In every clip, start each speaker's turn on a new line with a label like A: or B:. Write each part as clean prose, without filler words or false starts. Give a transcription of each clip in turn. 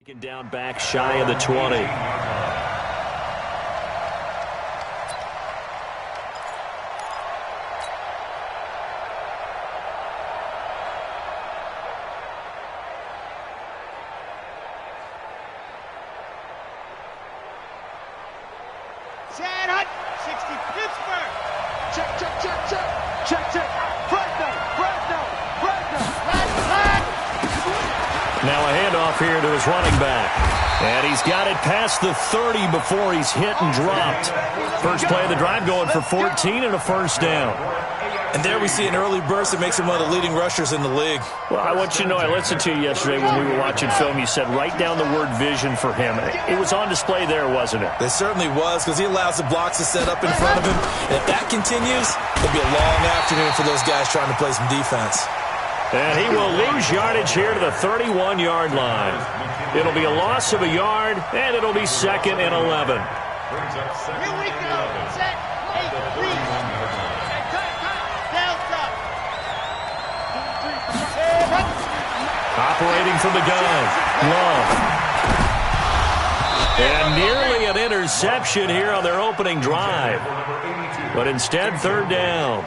A: Taken down back shy of the 20.
B: Chad Hunt, 60 Pittsburgh. Check, check, check, check. Check, check. Fresno.
A: Now a handoff here to his running back. And he's got it past the 30 before he's hit and dropped. First play of the drive going for 14 and a first down.
C: And there we see an early burst that makes him one of the leading rushers in the league.
A: Well, I want you to know, I listened to you yesterday when we were watching film. You said write down the word vision for him. It was on display there, wasn't it?
C: It certainly was, because he allows the blocks to set up in front of him. And if that continues, it'll be a long afternoon for those guys trying to play some defense.
A: And he will lose yardage here to the 31-yard line. It'll be a loss of a yard, and it'll be 2nd and 11.
B: Here we go. Set. Hey, please.
A: Operating from the gun, Love. And nearly an interception here on their opening drive. But instead, 3rd down.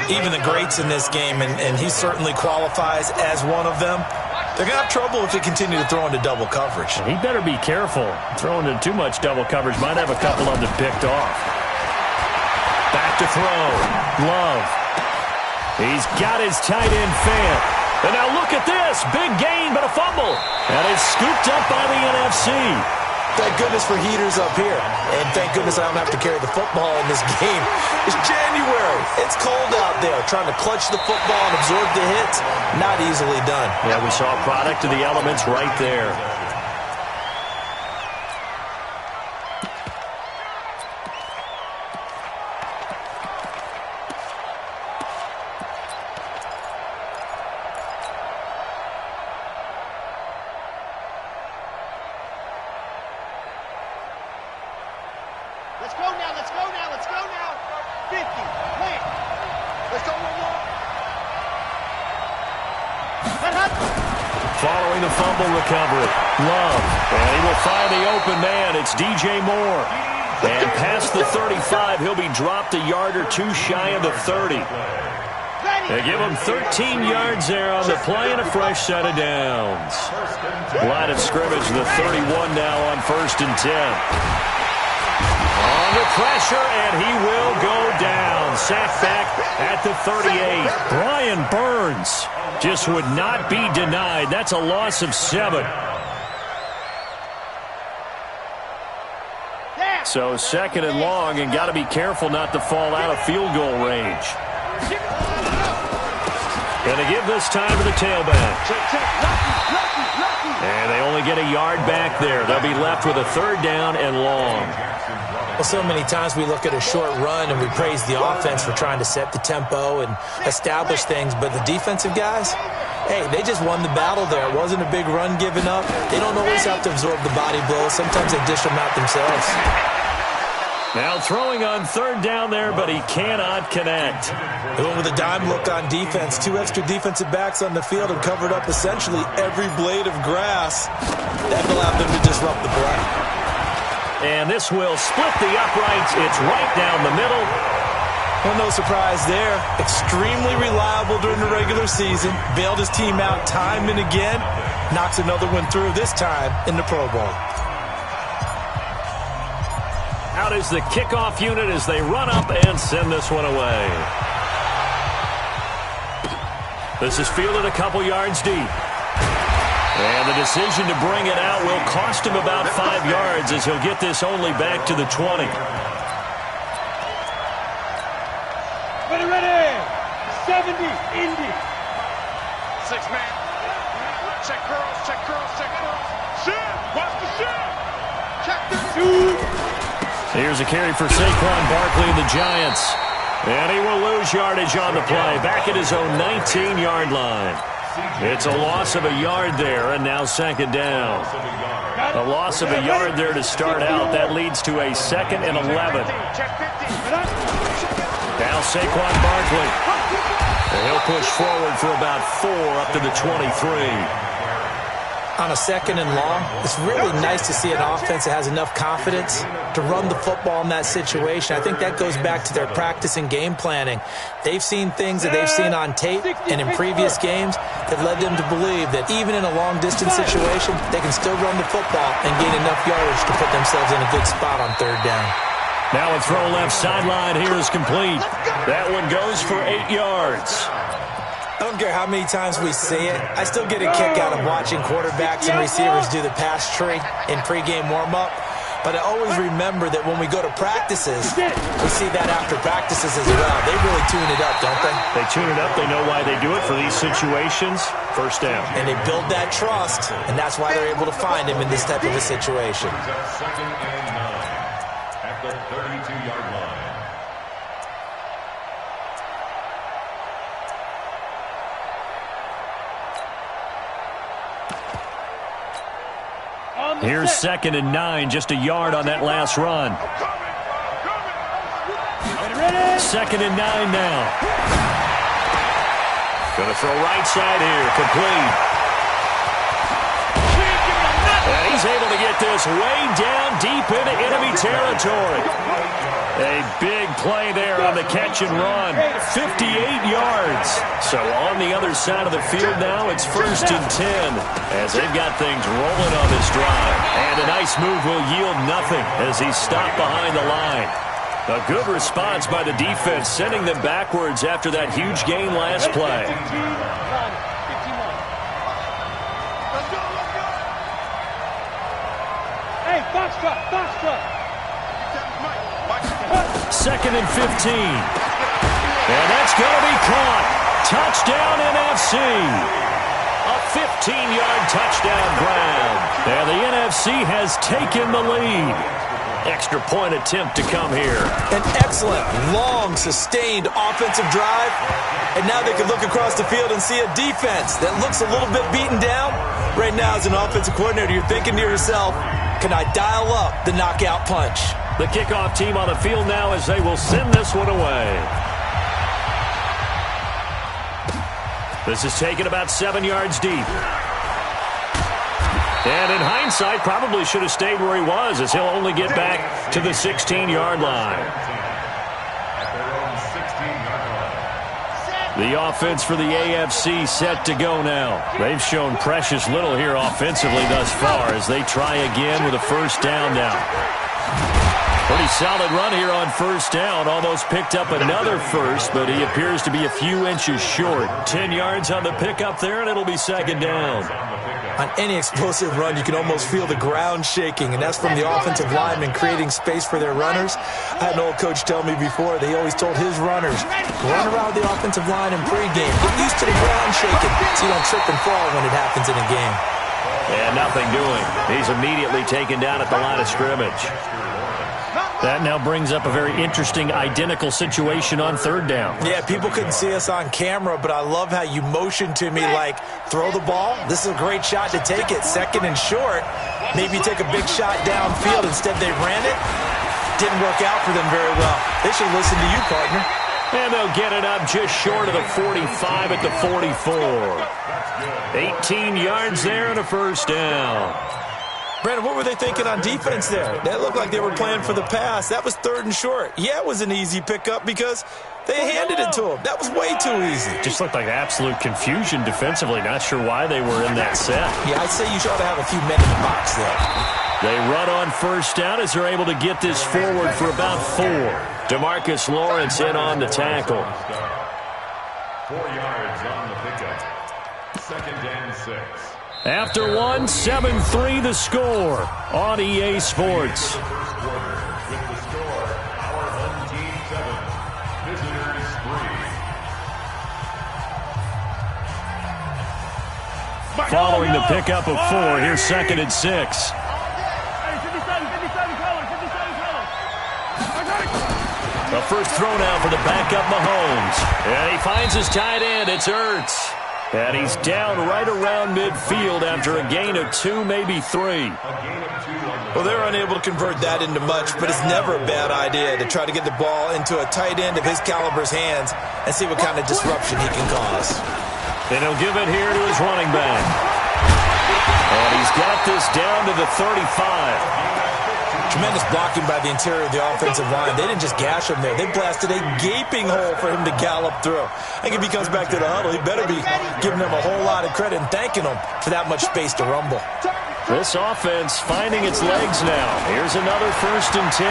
C: Even the greats in this game, and he certainly qualifies as one of them, they're going to have trouble if they continue to throw into double coverage.
A: He better be careful. Throwing into too much double coverage might have a couple of them picked off. Back to throw, Love. He's got his tight end Fant. And now look at this. Big gain, but a fumble. And it's scooped up by the NFC.
C: Thank goodness for heaters up here. And thank goodness I don't have to carry the football in this game. It's January. It's cold out there. Trying to clutch the football and absorb the hits, not easily done.
A: Yeah, we saw a product of the elements right there.
B: Let's go now. 50. Wait. Let's go one more.
A: Following the fumble recovery, Love. And he will find the open man. It's DJ Moore. And past the 35, he'll be dropped a yard or two shy of the 30. They give him 13 yards there on the play and a fresh set of downs. Line of scrimmage, the 31 now on 1st and 10. Under pressure, and he will go down. Sacked back at the 38. Brian Burns just would not be denied. That's a loss of 7. So 2nd and long, and got to be careful not to fall out of field goal range. Going to give this time to the tailback. And they only get a yard back there. They'll be left with a 3rd down and long.
C: Well, so many times we look at a short run and we praise the offense for trying to set the tempo and establish things, but the defensive guys, hey, they just won the battle there. It wasn't a big run given up. They don't always have to absorb the body blows. Sometimes they dish them out themselves.
A: Now throwing on 3rd down there, but he cannot connect.
C: They went with a dime look on defense. 2 extra defensive backs on the field and covered up essentially every blade of grass. That allowed them to disrupt the play.
A: And this will split the uprights. It's right down the middle.
C: Well, no surprise there. Extremely reliable during the regular season. Bailed his team out time and again. Knocks another one through, this time in the Pro Bowl.
A: Out is the kickoff unit as they run up and send this one away. This is fielded a couple yards deep. And the decision to bring it out will cost him about 5 yards as he'll get this only back to the 20.
B: Ready. 70. Indy. 6-man. Check curls. Shit. Watch the shit. Check the shoot.
A: Here's a carry for Saquon Barkley and the Giants. And he will lose yardage on the play. Back at his own 19-yard line. It's a loss of a yard there, and now 2nd down. A loss of a yard there to start out. That leads to a 2nd and 11. Now Saquon Barkley. And he'll push forward for about 4 up to the 23.
C: on a 2nd and long, it's really nice to see an offense that has enough confidence to run the football in that situation. I think that goes back to their practice and game planning. They've seen things that they've seen on tape and in previous games that led them to believe that even in a long-distance situation, they can still run the football and gain enough yardage to put themselves in a good spot on 3rd down.
A: Now a throw left sideline here is complete. That one goes for 8 yards.
C: I don't care how many times we see it. I still get a kick out of watching quarterbacks and receivers do the pass tree in pregame warm-up. But I always remember that when we go to practices, we see that after practices as well. They really tune it up, don't they?
A: They tune it up. They know why they do it for these situations. 1st down.
C: And they build that trust, and that's why they're able to find him in this type of a situation.
D: 2nd and 9 at the 32-yard line.
A: Here's 2nd and 9, just a yard on that last run. 2nd and 9 now. Gonna throw right side here, complete. And he's able to get this way down deep into enemy territory. A big play there on the catch and run. 58 yards. So on the other side of the field now, it's 1st and 10 as they've got things rolling on this drive. And a nice move will yield nothing as he's stopped behind the line. A good response by the defense, sending them backwards after that huge gain last play.
B: Hey, box truck.
A: 2nd and 15. And that's going to be caught. Touchdown NFC. A 15-yard touchdown grab. And the NFC has taken the lead. Extra point attempt to come here.
C: An excellent, long, sustained offensive drive. And now they can look across the field and see a defense that looks a little bit beaten down. Right now, as an offensive coordinator, you're thinking to yourself, can I dial up the knockout punch?
A: The kickoff team on the field now as they will send this one away. This is taken about 7 yards deep. And in hindsight, probably should have stayed where he was as he'll only get back to the 16-yard line. The offense for the AFC set to go now. They've shown precious little here offensively thus far as they try again with a 1st down now. Pretty solid run here on 1st down. Almost picked up another 1st, but he appears to be a few inches short. 10 yards on the pickup there, and it'll be 2nd down.
C: On any explosive run, you can almost feel the ground shaking, and that's from the offensive linemen creating space for their runners. I had an old coach tell me before, they always told his runners, run around the offensive line in pregame. Get used to the ground shaking so you don't trip and fall when it happens in a game.
A: And nothing doing. He's immediately taken down at the line of scrimmage. That now brings up a very interesting identical situation on 3rd down.
C: Yeah, people couldn't see us on camera, but I love how you motioned to me like, throw the ball. This is a great shot to take it. 2nd and short. Maybe take a big shot downfield. Instead, they ran it. Didn't work out for them very well. They should listen to you, partner.
A: And they'll get it up just short of the 45 at the 44. 18 yards there and a 1st down.
C: Brandon, what were they thinking on defense there? That looked like they were playing for the pass. That was 3rd and short. Yeah, it was an easy pickup because they handed it to him. That was way too easy.
A: Just looked like absolute confusion defensively. Not sure why they were in that set.
C: Yeah, I'd say you should have a few men in the box there.
A: They run on 1st down as they're able to get this forward for about 4. DeMarcus Lawrence in on the tackle.
D: 4 yards on the pickup. 2nd and 6.
A: After 1, 7-3 the score on EA Sports.
D: With the score, our home team 7, visitors 3.
A: Following the pickup of 4, here's 2nd and 6. The first throw now for the backup Mahomes. And he finds his tight end. It's Ertz. And he's down right around midfield after a gain of 2, maybe 3.
C: Well, they're unable to convert that into much, but it's never a bad idea to try to get the ball into a tight end of his caliber's hands and see what kind of disruption he can cause.
A: And he'll give it here to his running back. And he's got this down to the 35.
C: Tremendous blocking by the interior of the offensive line. They didn't just gash him there. They blasted a gaping hole for him to gallop through. I think if he comes back to the huddle, he better be giving them a whole lot of credit and thanking them for that much space to rumble.
A: This offense finding its legs now. Here's another 1st and 10.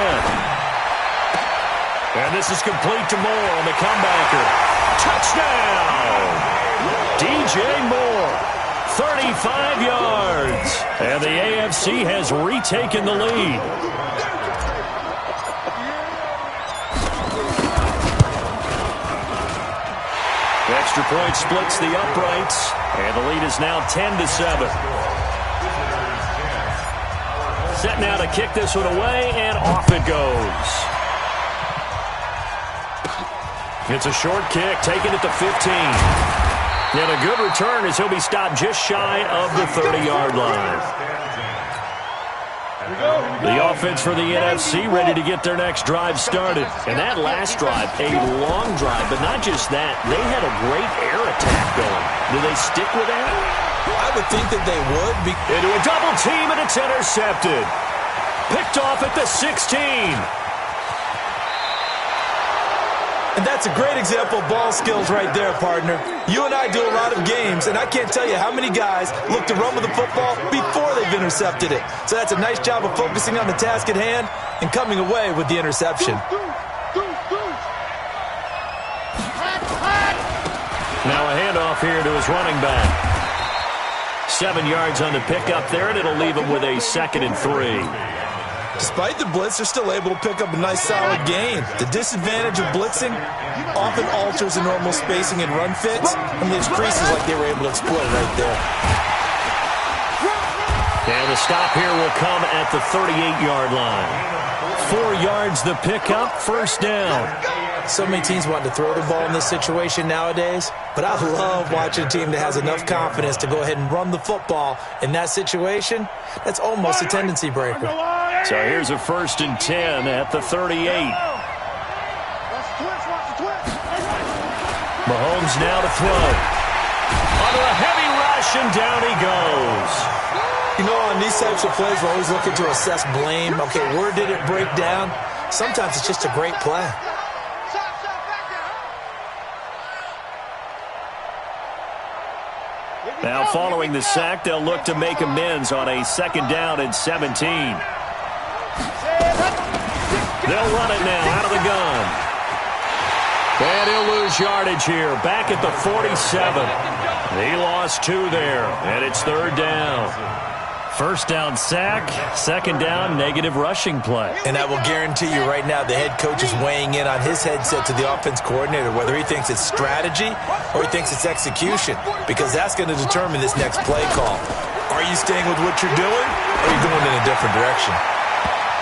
A: And this is complete to Moore on the comebacker. Touchdown! DJ Moore, 35 yards. And the AFC has retaken the lead. Extra point splits the uprights, and the lead is now 10-7. Set now to kick this one away, and off it goes. It's a short kick, taken at the 15. And a good return as he'll be stopped just shy of the 30-yard line. The offense for the NFC ready to get their next drive started. And that last drive, a long drive, but not just that. They had a great air attack going. Do they stick with that?
C: I would think that they would.
A: Into a double team, and it's intercepted. Picked off at the 16.
C: And that's a great example of ball skills right there, partner. You and I do a lot of games, and I can't tell you how many guys look to run with the football before they've intercepted it. So that's a nice job of focusing on the task at hand and coming away with the interception.
A: Now a handoff here to his running back. 7 yards on the pickup there, and it'll leave him with a 2nd and 3.
C: Despite the blitz, they're still able to pick up a nice solid gain. The disadvantage of blitzing often alters the normal spacing and run fits, and leaves creases like they were able to exploit right there.
A: And the stop here will come at the 38-yard line. 4 yards the pickup, 1st down.
C: So many teams want to throw the ball in this situation nowadays, but I love watching a team that has enough confidence to go ahead and run the football in that situation. That's almost a tendency breaker.
A: So here's a 1st and 10 at the 38. Mahomes now to throw. Under a heavy rush, and down he goes.
C: You know, on these types of plays, we're always looking to assess blame. Okay, where did it break down? Sometimes it's just a great play.
A: Now following the sack, they'll look to make amends on a 2nd down and 17. They'll run it now out of the gun. And he'll lose yardage here, back at the 47. He lost 2 there, and it's 3rd down. 1st down sack, 2nd down negative rushing play.
C: And I will guarantee you right now the head coach is weighing in on his headset to the offense coordinator, whether he thinks it's strategy or he thinks it's execution, because that's going to determine this next play call. Are you staying with what you're doing, or are you going in a different direction?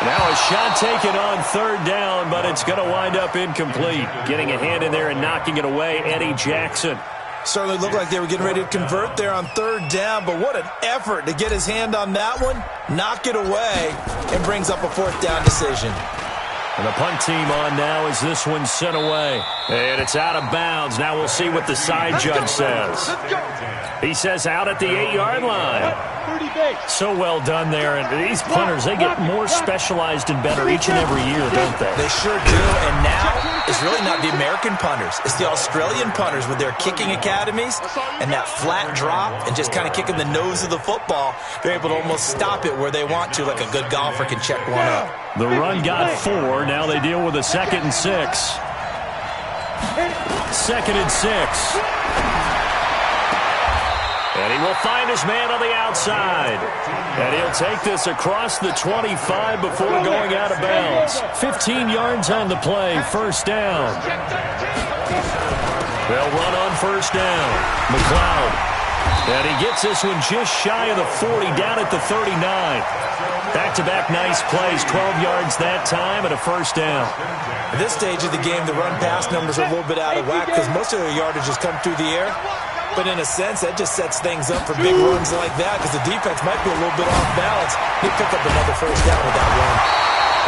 A: Now a shot taken on 3rd down, but it's going to wind up incomplete. Getting a hand in there and knocking it away, Eddie Jackson.
C: Certainly looked like they were getting ready to convert there on 3rd down, but what an effort to get his hand on that one, knock it away, and brings up a 4th down decision.
A: And the punt team on now as this one's sent away. And it's out of bounds. Now we'll see what the side judge says. He says out at the 8-yard line. So well done there. And these punters, they get more specialized and better each and every year, don't they?
C: They sure do. And now it's really not the American punters. It's the Australian punters with their kicking academies and that flat drop and just kind of kicking the nose of the football. They're able to almost stop it where they want to, like a good golfer can check one up.
A: The run got 4. Now they deal with a 2nd and 6. 2nd and 6. And he will find his man on the outside. And he'll take this across the 25 before going out of bounds. 15 yards on the play, 1st down. They'll run on 1st down. McLeod. And he gets this one just shy of the 40, down at the 39. Back-to-back nice plays, 12 yards that time and a 1st down.
C: At this stage of the game, the run-pass numbers are a little bit out of whack because most of their yardage has come through the air. But in a sense, that just sets things up for big runs like that because the defense might be a little bit off balance. They pick up another 1st down with that run.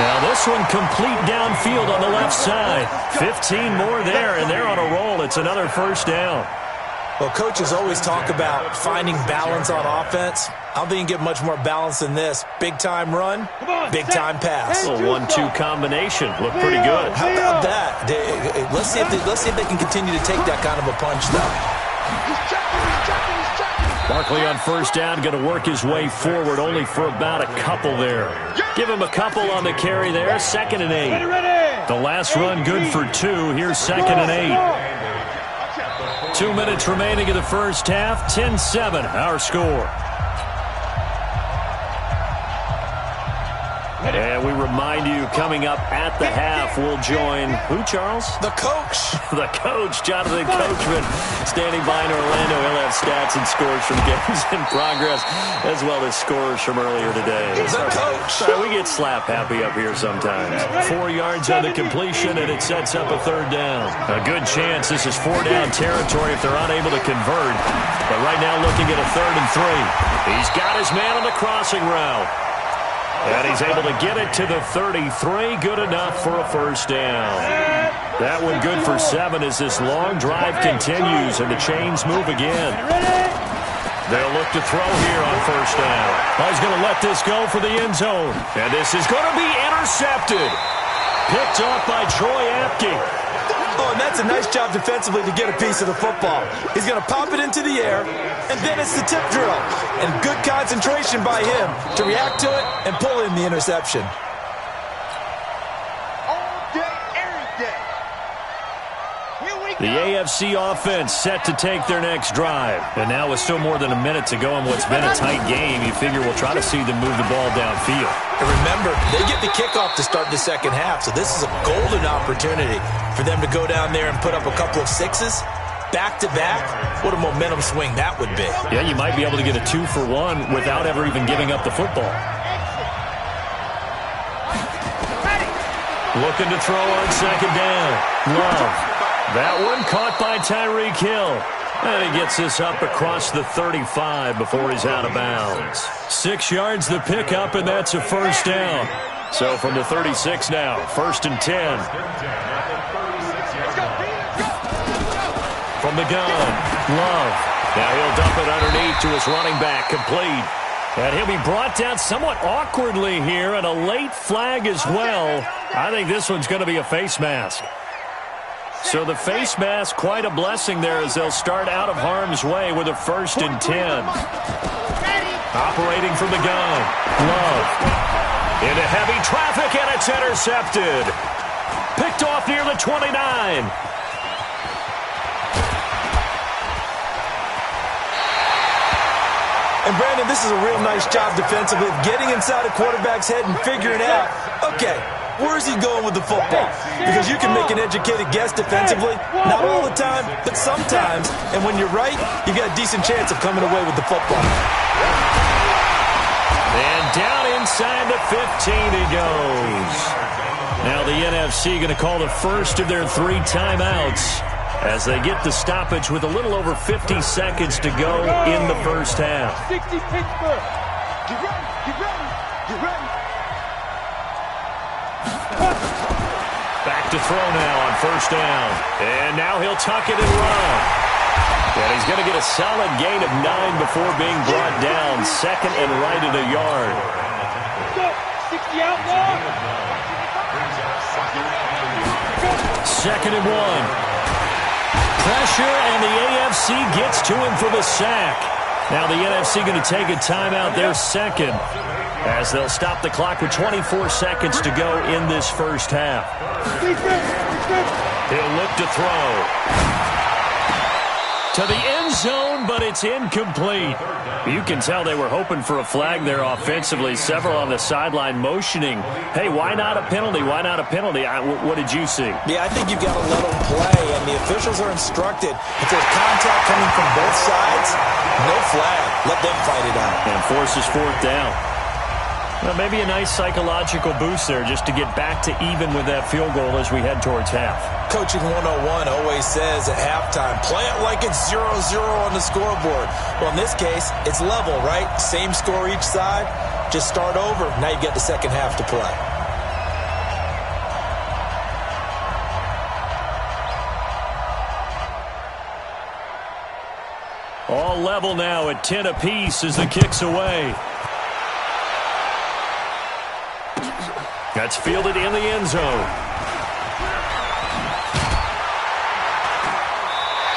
A: Now this one complete downfield on the left side. 15 more there, and they're on a roll. It's another 1st down.
C: Well, coaches always talk about finding balance on offense. I don't think you can get much more balance than this. Big-time run, big-time pass.
A: A 1-2 combination. Look pretty good.
C: How about that? Let's see if they can continue to take that kind of a punch, though.
A: Barkley on first down, going to work his way forward, only for about a couple there. Give him a couple on the carry there, 2nd and 8. The last run good for 2. Here's 2nd and 8. 2 minutes remaining in the first half, 10-7, our score. And we remind you, coming up at the half, we'll join who, Charles?
C: The coach.
A: The coach, Jonathan Coachman, standing by in Orlando. He'll have stats and scores from games in progress, as well as scores from earlier today.
C: The coach.
A: Sorry, we get slap happy up here sometimes. 4 yards on the completion, and it sets up a 3rd down. A good chance this is 4-down territory if they're unable to convert. But right now looking at a 3rd and 3. He's got his man on the crossing route. And he's able to get it to the 33. Good enough for a 1st down. That one good for 7 as this long drive continues and the chains move again. They'll look to throw here on 1st down. He's going to let this go for the end zone. And this is going to be intercepted. Picked off by Troy Apke.
C: Oh, and that's a nice job defensively to get a piece of the football. He's going to pop it into the air, and then it's the tip drill. And good concentration by him to react to it and pull in the interception.
B: All day, every day. Here we go.
A: The AFC offense set to take their next drive. And now with still more than a minute to go in what's been a tight game, you figure we'll try to see them move the ball downfield.
C: And remember, they get the kickoff to start the second half, so this is a golden opportunity for them to go down there and put up a couple of 6s. Back-to-back, what a momentum swing that would be.
A: Yeah, you might be able to get a 2-for-1 without ever even giving up the football. Looking to throw on 2nd down. Love. That one caught by Tyreek Hill. And he gets this up across the 35 before he's out of bounds. 6 yards the pickup, and that's a 1st down. So from the 36 now, 1st and 10. From the gun, Love. Now he'll dump it underneath to his running back, complete. And he'll be brought down somewhat awkwardly here, and a late flag as well. I think this one's going to be a face mask. So the face mask, quite a blessing there as they'll start out of harm's way with a 1st and 10. Operating from the gun, Love. Into heavy traffic, and it's intercepted. Picked off near the 29.
C: And, Brandon, this is a real nice job defensively of getting inside a quarterback's head and figuring out, okay, where's he going with the football? Because you can make an educated guess defensively, not all the time, but sometimes. And when you're right, you've got a decent chance of coming away with the football.
A: And down inside the 15 he goes. Now the NFC going to call the first of their 3 timeouts as they get the stoppage with a little over 50 seconds to go in the first half.
B: 60 Pittsburgh. Get ready, get ready, get ready.
A: Back to throw now on 1st down. And now he'll tuck it and run. And he's going to get a solid gain of 9 before being brought down. 2nd and right at a yard.
B: 60 out long.
A: 2nd and 1. Pressure, and the AFC gets to him for the sack. Now the NFC going to take a timeout, their 2nd, as they'll stop the clock with 24 seconds to go in this first half. He'll look to throw. To the end zone, but it's incomplete. You can tell they were hoping for a flag there offensively. Several on the sideline motioning, hey, why not a penalty? Why not a penalty? What did you see?
C: Yeah, I think you've got to let them play, and the officials are instructed. If there's contact coming from both sides, no flag. Let them fight it out.
A: And forces 4th down. Well, maybe a nice psychological boost there just to get back to even with that field goal as we head towards half.
C: Coaching 101 always says at halftime, play it like it's 0-0 on the scoreboard. Well, in this case, it's level, right? Same score each side. Just start over. Now you get the second half to play.
A: All level now at 10 apiece as the kick's away. That's fielded in the end zone.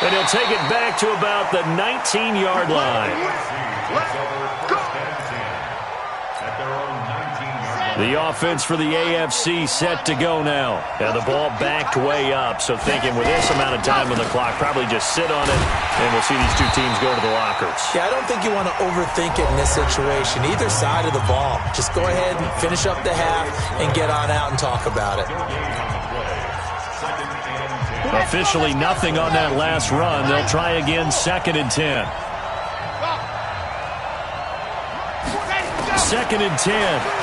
A: And he'll take it back to about the 19-yard line. The offense for the AFC set to go now. And the ball backed way up, so thinking with this amount of time on the clock, probably just sit on it, and we'll see these two teams go to the lockers.
C: Yeah, I don't think you want to overthink it in this situation. Either side of the ball. Just go ahead and finish up the half and get on out and talk about it.
A: Officially nothing on that last run. They'll try again, 2nd and 10. 2nd and 10.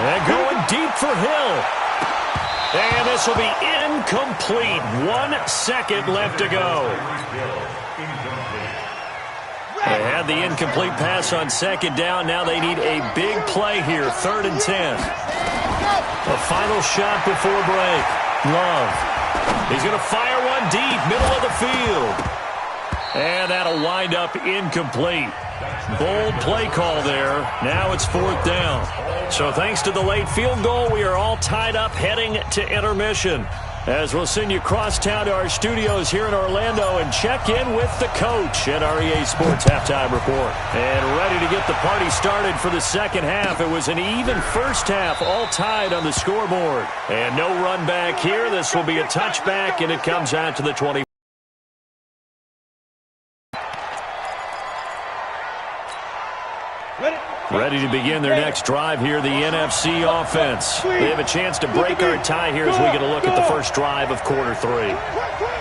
A: And going deep for Hill. And this will be incomplete. 1 second left to go. They had the incomplete pass on 2nd down. Now they need a big play here. 3rd and 10. A final shot before break. Love. He's going to fire one deep, middle of the field. And that'll wind up incomplete. Bold play call there. Now it's 4th down. So thanks to the late field goal, we are all tied up heading to intermission. As we'll send you cross town to our studios here in Orlando and check in with the coach at our EA Sports Halftime Report. And ready to get the party started for the second half. It was an even first half, all tied on the scoreboard. And no run back here. This will be a touchback, and it comes out to the 20. Ready to begin their next drive here, the NFC offense. They have a chance to break our tie here as we get a look at the first drive of quarter 3.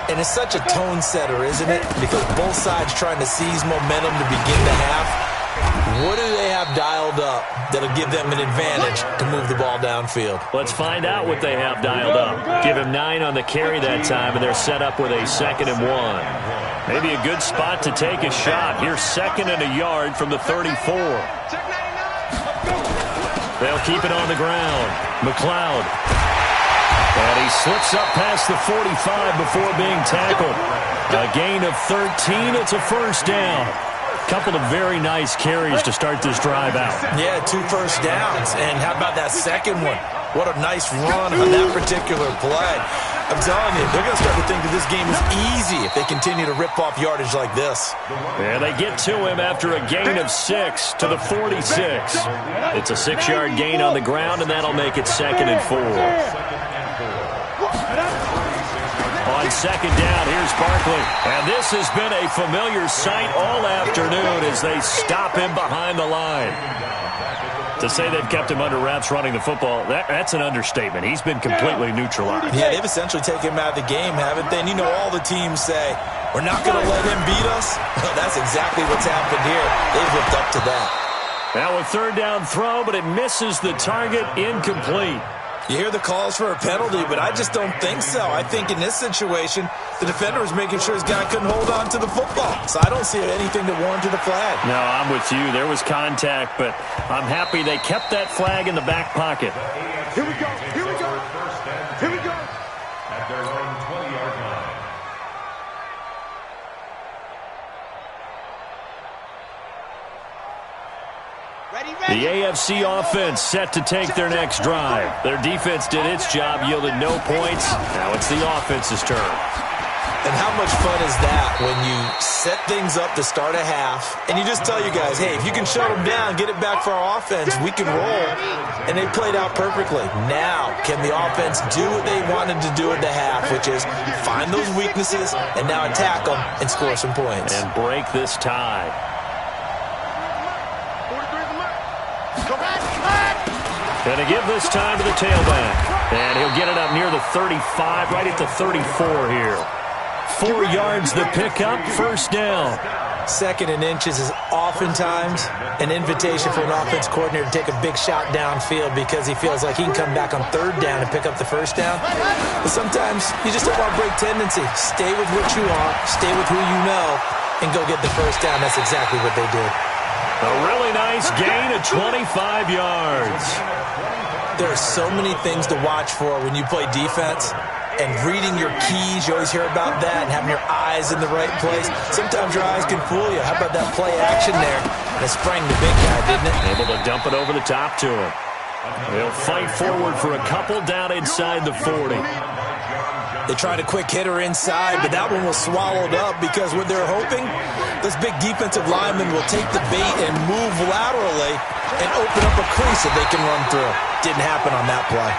C: And it's such a tone setter, isn't it? Because both sides trying to seize momentum to begin the half. What do they have dialed up that'll give them an advantage to move the ball downfield?
A: Let's find out what they have dialed up. Give him 9 on the carry that time, and they're set up with a 2nd and 1. Maybe a good spot to take a shot. Here's 2nd and a yard from the 34. They'll keep it on the ground. McLeod. And he slips up past the 45 before being tackled. A gain of 13. It's a first down. Couple of very nice carries to start this drive out.
C: Yeah, 2 first downs. And how about that second one? What a nice run on that particular play. I'm telling you, they're going to start to think that this game is easy if they continue to rip off yardage like this.
A: And they get to him after a gain of 6 to the 46. It's a 6-yard gain on the ground, and that'll make it 2nd and 4. On 2nd down, here's Barkley. And this has been a familiar sight all afternoon as they stop him behind the line. To say they've kept him under wraps running the football, that's an understatement. He's been completely neutralized.
C: Yeah, they've essentially taken him out of the game, haven't they? And you know all the teams say, we're not going to let him beat us. Well, that's exactly what's happened here. They've lived up to that.
A: Now a 3rd down throw, but it misses the target, incomplete.
C: You hear the calls for a penalty, but I just don't think so. I think in this situation, the defender was making sure his guy couldn't hold on to the football. So I don't see anything that warranted a flag.
A: No, I'm with you. There was contact, but I'm happy they kept that flag in the back pocket.
B: Here we go. Here we go. Here we go.
D: At their own 20-yard line.
A: The AFC offense set to take their next drive. Their defense did its job, yielded no points. Now it's the offense's turn.
C: And how much fun is that when you set things up to start a half, and you just tell you guys, hey, if you can shut them down, get it back for our offense, we can roll. And they played out perfectly. Now, can the offense do what they wanted to do at the half, which is find those weaknesses and now attack them and score some points.
A: And break this tie. Going to give this time to the tailback. And he'll get it up near the 35, right at the 34 here. 4 yards the pickup, first down.
C: 2nd and inches is oftentimes an invitation for an offense coordinator to take a big shot downfield because he feels like he can come back on 3rd down and pick up the first down. But sometimes you just don't want to break tendency. Stay with what you are, stay with who you know, and go get the first down. That's exactly what they did.
A: A really nice gain of 25 yards.
C: There are so many things to watch for when you play defense, and reading your keys. You always hear about that, and having your eyes in the right place. Sometimes your eyes can fool you. How about that play action there? And it sprang the big guy, didn't it?
A: Able to dump it over the top to him. They'll fight forward for a couple down inside the 40.
C: They tried a quick hitter inside, but that one was swallowed up because what they're hoping, this big defensive lineman will take the bait and move laterally and open up a crease that they can run through. Didn't happen on that play.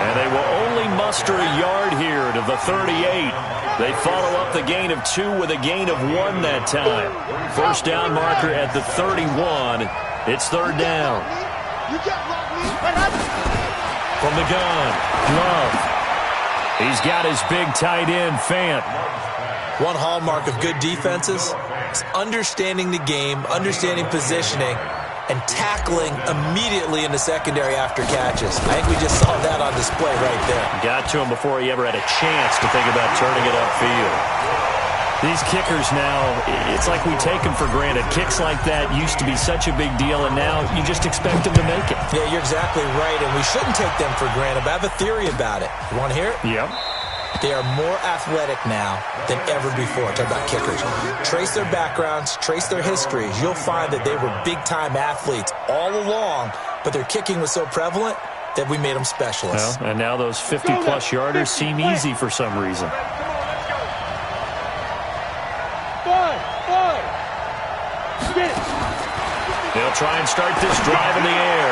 A: And they will only muster a yard here to the 38. They follow up the gain of 2 with a gain of 1 that time. First down marker at the 31. It's third down. From the gun, Love. He's got his big tight end, Fant.
C: One hallmark of good defenses is understanding the game, understanding positioning, and tackling immediately in the secondary after catches. I think we just saw that on display right there.
A: Got to him before he ever had a chance to think about turning it upfield. These kickers now, it's like we take them for granted. Kicks like that used to be such a big deal, and now you just expect them to make it.
C: Yeah, you're exactly right, and we shouldn't take them for granted, but I have a theory about it. You want to hear it?
A: Yep.
C: They are more athletic now than ever before. Talk about kickers. Trace their backgrounds, trace their histories. You'll find that they were big-time athletes all along, but their kicking was so prevalent that we made them specialists.
A: Well, and now those 50-plus yarders seem easy for some reason. They'll try and start this drive in the air.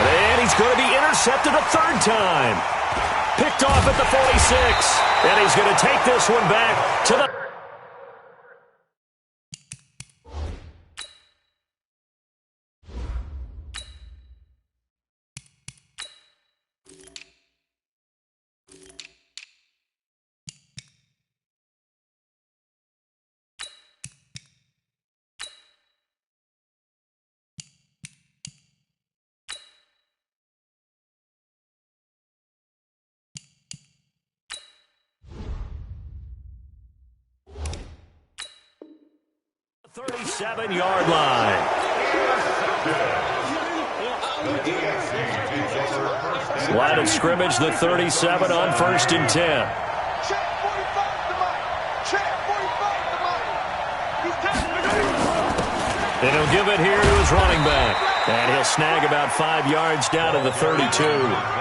A: And he's going to be intercepted a third time. Picked off at the 46. And he's going to take this one back to the... ...37-yard line. Line of scrimmage, the 37 on 1st and 10. And he'll give it here to his running back. And he'll snag about 5 yards down to the 32.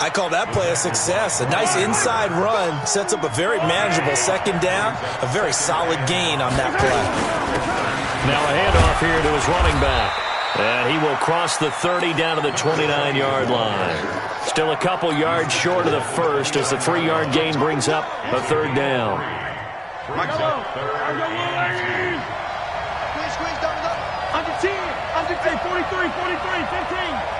C: I call that play a success. A nice inside run sets up a very manageable second down, a very solid gain on that play.
A: Now a handoff here to his running back. And he will cross the 30 down to the 29-yard line. Still a couple yards short of the first as the 3-yard gain brings up a third down.
B: Under 10, 43, 15.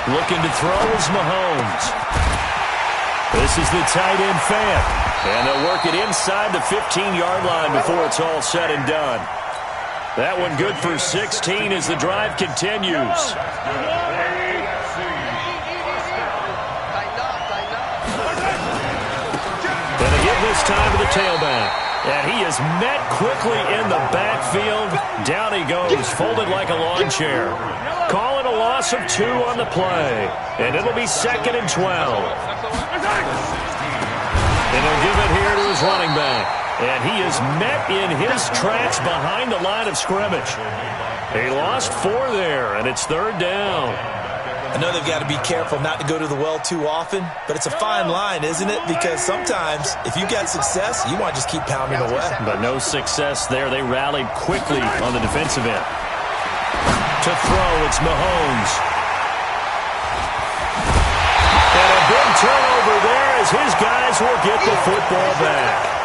A: Looking to throw is Mahomes. This is the tight end, Fant. And they'll work it inside the 15-yard line before it's all said and done. That one good for 16 as the drive continues. And again this time to the tailback. And he is met quickly in the backfield. Down he goes, folded like a lawn chair. Calling a loss of 2 on the play. And it'll be 2nd and 12. And he'll give it here to his running back. And he is met in his tracks behind the line of scrimmage. He lost 4 there, and it's third down.
C: I know they've got to be careful not to go to the well too often, but it's a fine line, isn't it? Because sometimes, if you get success, you want to just keep pounding away.
A: But no success there. They rallied quickly on the defensive end. To throw, it's Mahomes. And a big turnover there as his guys will get the football back.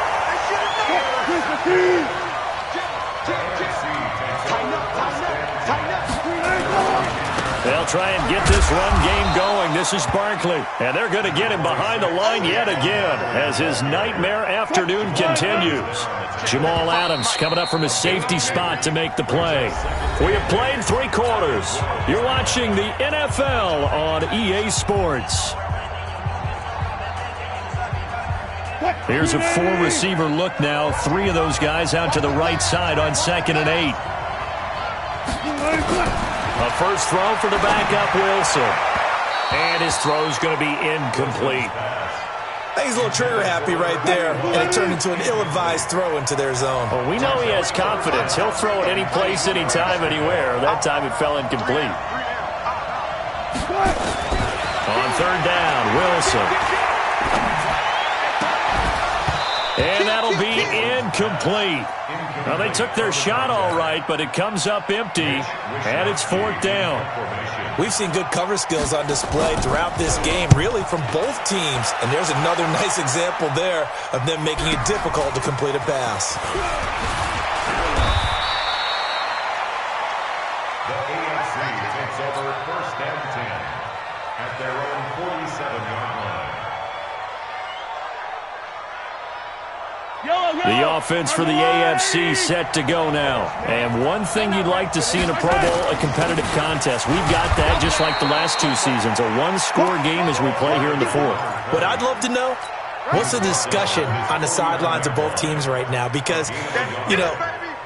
A: They'll try and get this run game going. This is Barkley. And they're going to get him behind the line yet again as his nightmare afternoon continues. Jamal Adams coming up from his safety spot to make the play. We have played 3 quarters. You're watching the NFL on EA Sports. Here's a 4-receiver look now. 3 of those guys out to the right side on 2nd and 8. A first throw for the backup, Wilson. And his throw's going to be incomplete.
C: I think he's a little trigger happy right there, and it turned into an ill-advised throw into their zone.
A: Well, we know he has confidence. He'll throw it any place, anytime, anywhere. That time it fell incomplete. On third down, Wilson. And that'll be incomplete. Well, they took their shot all right, but it comes up empty, and it's fourth down.
C: We've seen good cover skills on display throughout this game, really from both teams. And there's another nice example there of them making it difficult to complete a pass.
D: The AFC takes over first and 10 at their own 47-yard line.
A: The offense for the AFC set to go now. And one thing you'd like to see in a Pro Bowl, a competitive contest. We've got that just like the last two seasons, a one-score game as we play here in the fourth.
C: What I'd love to know, what's the discussion on the sidelines of both teams right now? Because, you know,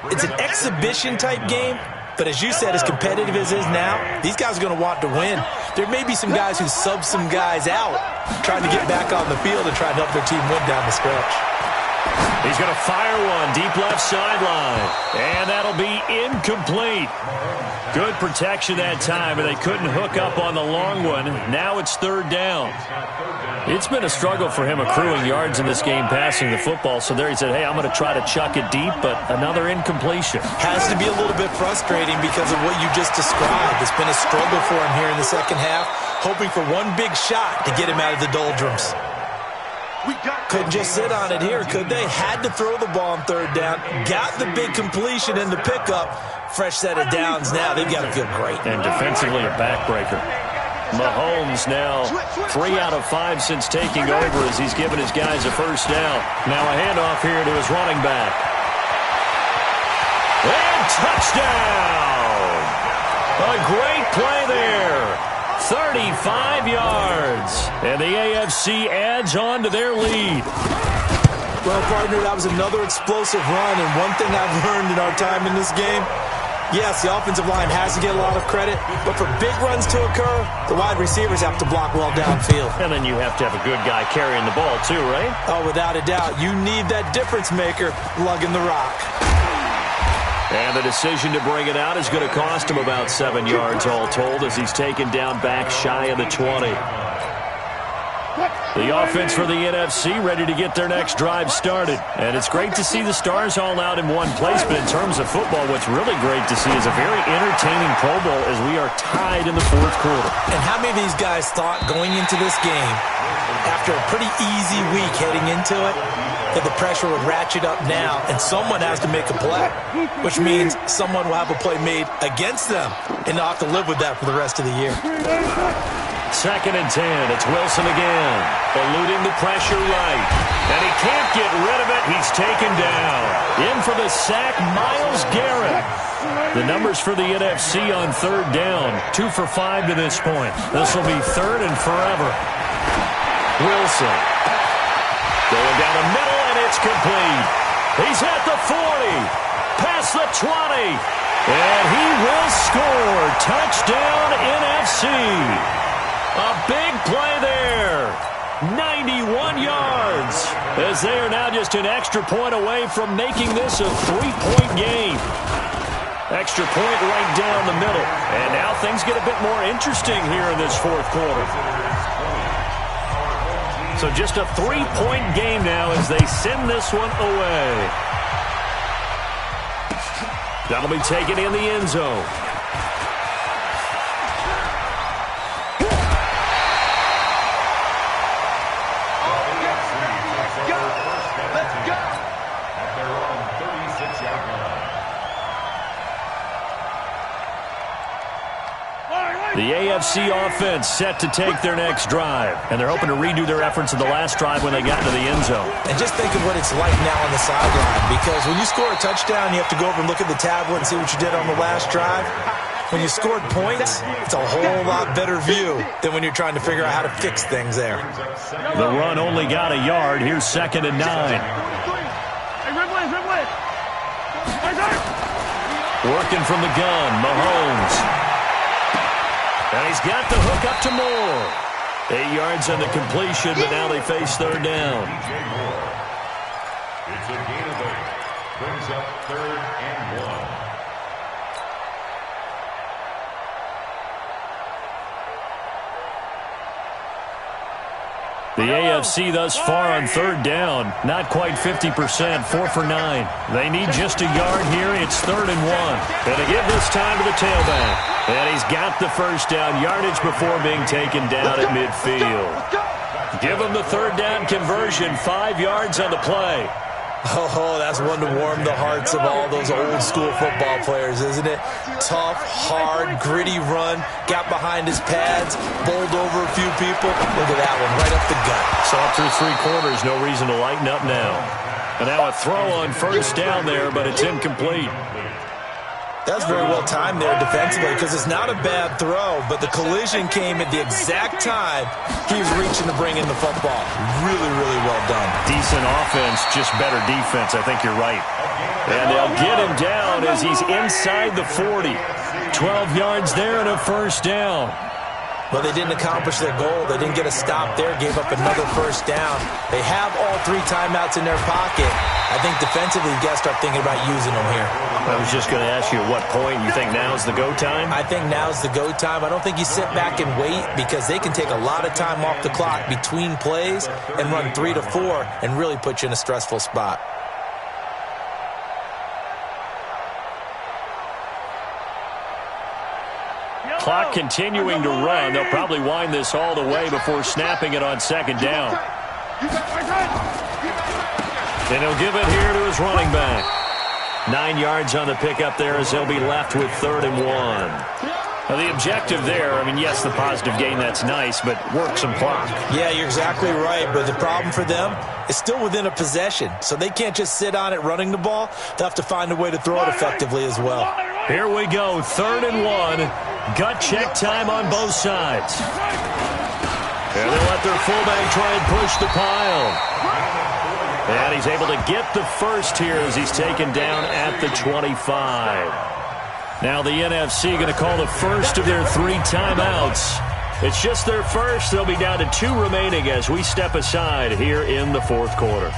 C: it's an exhibition-type game. But as you said, as competitive as it is now, these guys are going to want to win. There may be some guys who sub some guys out, trying to get back on the field and try to help their team win down the stretch.
A: He's going to fire one deep left sideline. And that'll be incomplete. Good protection that time, and they couldn't hook up on the long one. Now it's third down. It's been a struggle for him accruing yards in this game passing the football. So there he said, hey, I'm going to try to chuck it deep, but another incompletion.
C: Has to be a little bit frustrating because of what you just described. It's been a struggle for him here in the second half, hoping for one big shot to get him out of the doldrums. Couldn't just sit on it here, could they? Had to throw the ball on third down. Got the big completion in the pickup. Fresh set of downs now. They've got to feel great.
A: And defensively a backbreaker. Mahomes now 3 out of 5 since taking over as he's given his guys a first down. Now a handoff here to his running back. And touchdown! A great play there. 35 yards. And the AFC adds on to their lead.
C: Well, partner, that was another explosive run. And one thing I've learned in our time in this game, yes, the offensive line has to get a lot of credit, but for big runs to occur, the wide receivers have to block well downfield.
A: And then you have to have a good guy carrying the ball too, right?
C: Oh, without a doubt. You need that difference maker lugging the rock.
A: And the decision to bring it out is going to cost him about 7 yards all told as he's taken down back shy of the 20. The offense for the NFC ready to get their next drive started. And it's great to see the stars all out in one place, but in terms of football, what's really great to see is a very entertaining Pro Bowl as we are tied in the fourth quarter.
C: And how many of these guys thought going into this game, after a pretty easy week heading into it, that the pressure would ratchet up now and someone has to make a play, which means someone will have a play made against them and they'll have to live with that for the rest of the year.
A: Second and 10. It's Wilson again, eluding the pressure right. And he can't get rid of it. He's taken down. In for the sack, Myles Garrett. The numbers for the NFC on third down, 2 for 5 to this point. This will be third and forever. Wilson going down the middle, and it's complete. He's at the 40, past the 20, and he will score. Touchdown, NFC. A big play there. 91 yards, as they are now just an extra point away from making this a 3-point game. Extra point right down the middle. And now things get a bit more interesting here in this fourth quarter. So just a 3-point game now as they send this one away. That'll be taken in the end zone. The AFC offense set to take their next drive. And they're hoping to redo their efforts in the last drive when they got into the end zone.
C: And just think of what it's like now on the sideline. Because when you score a touchdown, you have to go over and look at the tablet and see what you did on the last drive. When you scored points, it's a whole lot better view than when you're trying to figure out how to fix things there.
A: The run only got a yard. Here's 2nd and 9. Working from the gun, Mahomes. And he's got the hook up to Moore. 8 yards on the completion, but now they face third down.
D: It's a gain of 8. Brings up 3rd and 1.
A: The AFC thus far on third down, not quite 50%, 4 for 9. They need just a yard here. It's 3rd and 1. And they give this time to the tailback. And he's got the first down yardage before being taken down at midfield. Give him the third down conversion, 5 yards on the play.
C: Oh, that's one to warm the hearts of all those old-school football players, isn't it? Tough, hard, gritty run, got behind his pads, bowled over a few people. Look at that one, right up the gut.
A: Saw through 3 quarters, no reason to lighten up now. And now a throw on first down there, but it's incomplete.
C: That's very well timed there defensively because it's not a bad throw, but the collision came at the exact time he was reaching to bring in the football. Really, really well done.
A: Decent offense, just better defense. I think you're right. And they'll get him down as he's inside the 40. 12 yards there and a first down.
C: Well, they didn't accomplish their goal. They didn't get a stop there, gave up another first down. They have all 3 timeouts in their pocket. I think defensively, you got to start thinking about using them here.
A: I was just going to ask you at what point you think now's the go time?
C: I think now's the go time. I don't think you sit back and wait because they can take a lot of time off the clock between plays and run 3 to 4 and really put you in a stressful spot.
A: Clock continuing to run. They'll probably wind this all the way before snapping it on second down. And he'll give it here to his running back. 9 yards on the pickup there as they'll be left with 3rd and 1. Now the objective there, I mean, yes, the positive gain, that's nice, but work some clock.
C: Yeah, you're exactly right, but the problem for them is still within a possession, so they can't just sit on it running the ball. They'll have to find a way to throw it effectively as well.
A: Here we go, 3rd and 1. Gut check time on both sides. And they'll let their fullback try and push the pile. And he's able to get the first here as he's taken down at the 25. Now the NFC going to call the first of their 3 timeouts. It's just their first. They'll be down to 2 remaining as we step aside here in the 4th quarter.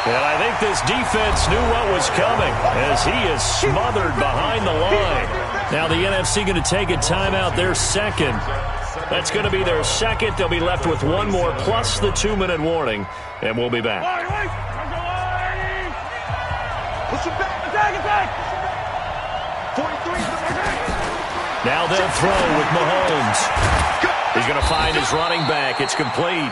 A: And I think this defense knew what was coming as he is smothered behind the line. Now the NFC going to take a timeout, their second. That's going to be their second. They'll be left with 1 more plus the 2-minute warning, and we'll be back. Now they'll throw with Mahomes. He's going to find his running back. It's complete.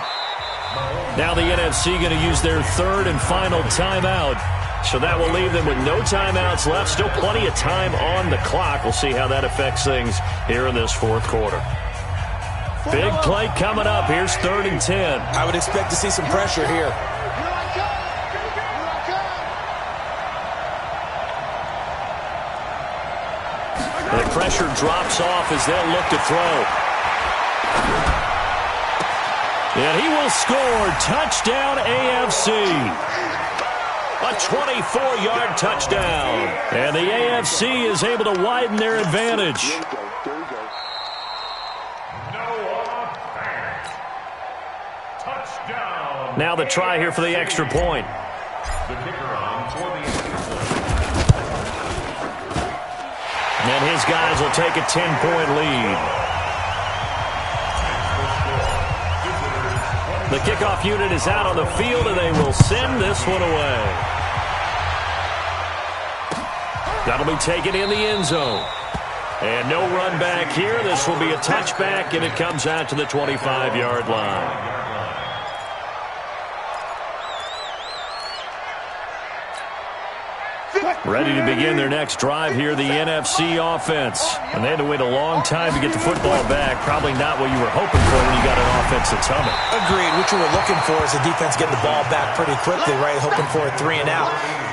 A: Now the NFC going to use their 3rd and final timeout. So that will leave them with no timeouts left. Still plenty of time on the clock. We'll see how that affects things here in this 4th quarter. Big play coming up. Here's 3rd and 10.
C: I would expect to see some pressure here.
A: The pressure drops off as they'll look to throw. And he will score. Touchdown, AFC. A 24-yard touchdown. And the AFC is able to widen their advantage.
D: Touchdown.
A: Now the try here for the extra point.
D: The kicker on for the extra point.
A: And his guys will take a 10-point lead. The kickoff unit is out on the field, and they will send this one away. That'll be taken in the end zone. And no run back here. This will be a touchback, and it comes out to the 25-yard line. Ready to begin their next drive here, the NFC offense. And they had to wait a long time to get the football back. Probably not what you were hoping for when you got an offense that's humming.
C: Agreed. What you were looking for is the defense getting the ball back pretty quickly, right? Hoping for a 3 and out.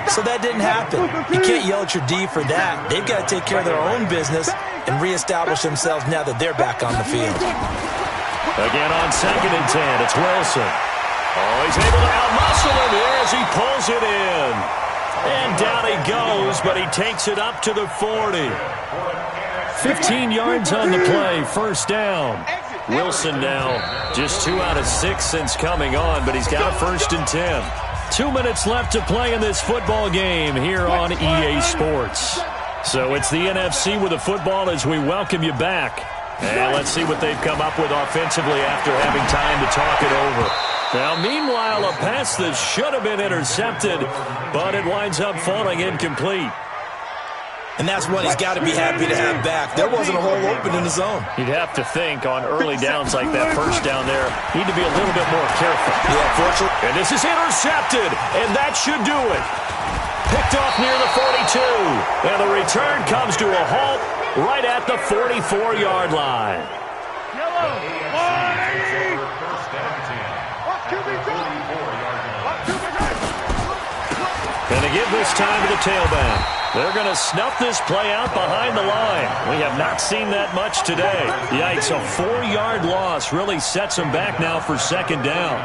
C: So that didn't happen. You can't yell at your D for that. They've got to take care of their own business and reestablish themselves now that they're back on the field.
A: Again on 2nd and 10, it's Wilson. Oh, he's able to outmuscle him here as he pulls it in. And down he goes, but he takes it up to the 40. 15 yards on the play, first down. Wilson now just 2 out of 6 since coming on, but he's got a 1st and 10. 2 minutes left to play in this football game here on EA Sports. So it's the NFC with the football as we welcome you back. And let's see what they've come up with offensively after having time to talk it over. Now, meanwhile, a pass that should have been intercepted, but it winds up falling incomplete.
C: And that's one he's got to be happy to have back. There wasn't a hole open in the zone.
A: You'd have to think on early downs like that first down there, need to be a little bit more careful.
C: Yeah, fortunately.
A: And this is intercepted, and that should do it. Picked off near the 42, and the return comes to a halt right at the 44-yard line. And to give this time to the tailback. They're going to snuff this play out behind the line. We have not seen that much today. Yikes, a 4-yard loss really sets them back now for 2nd down.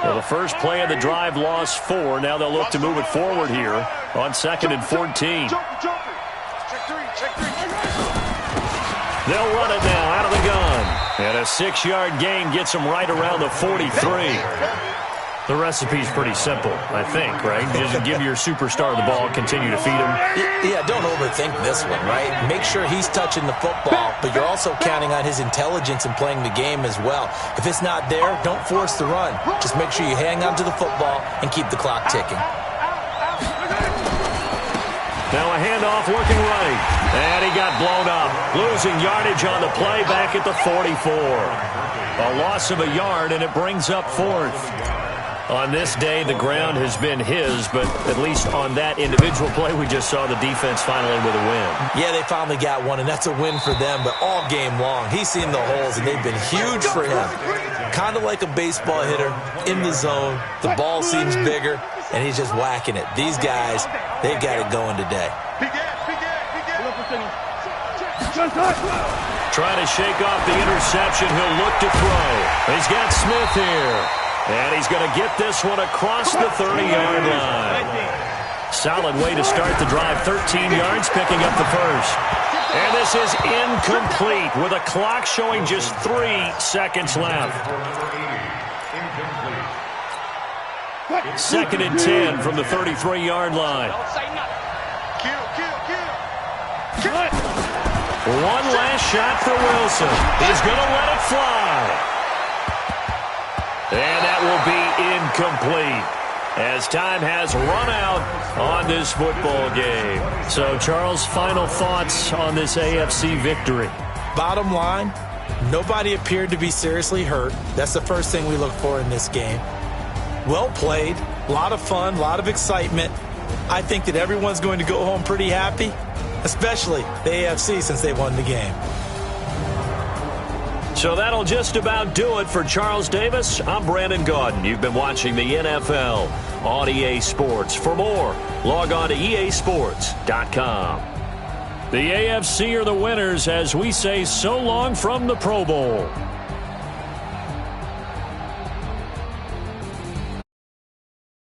A: Well, the first play of the drive lost 4. Now they'll look to move it forward here on 2nd and 14. They'll run it now out of the gun. And a 6-yard gain gets them right around the 43. The recipe's pretty simple, I think, right? Just give your superstar the ball, continue to feed him.
C: Yeah, don't overthink this one, right? Make sure he's touching the football, but you're also counting on his intelligence in playing the game as well. If it's not there, don't force the run. Just make sure you hang on to the football and keep the clock ticking.
A: Now a handoff working right. And he got blown up. Losing yardage on the play back at the 44. A loss of a yard, and it brings up 4th. On this day, the ground has been his, but at least on that individual play, we just saw the defense finally with a win.
C: Yeah, they finally got one, and that's a win for them, but all game long, he's seen the holes, and they've been huge for him. Kind of like a baseball hitter in the zone. The ball seems bigger, and he's just whacking it. These guys, they've got it going today.
A: Trying to shake off the interception. He'll look to throw. He's got Smith here. And he's going to get this one across the 30-yard line. Solid way to start the drive. 13 yards, picking up the first. And this is incomplete with a clock showing just 3 seconds left. 2nd and 10 from the 33-yard line. One last shot for Wilson. He's going to let it fly. And that will be incomplete as time has run out on this football game. So, Charles, final thoughts on this AFC victory?
C: Bottom line, nobody appeared to be seriously hurt. That's the first thing we look for in this game. Well played, a lot of fun, a lot of excitement. I think that everyone's going to go home pretty happy, especially the AFC since they won the game.
A: So that'll just about do it for Charles Davis. I'm Brandon Gaudin. You've been watching the NFL on EA Sports. For more, log on to easports.com. The AFC are the winners as we say so long from the Pro Bowl.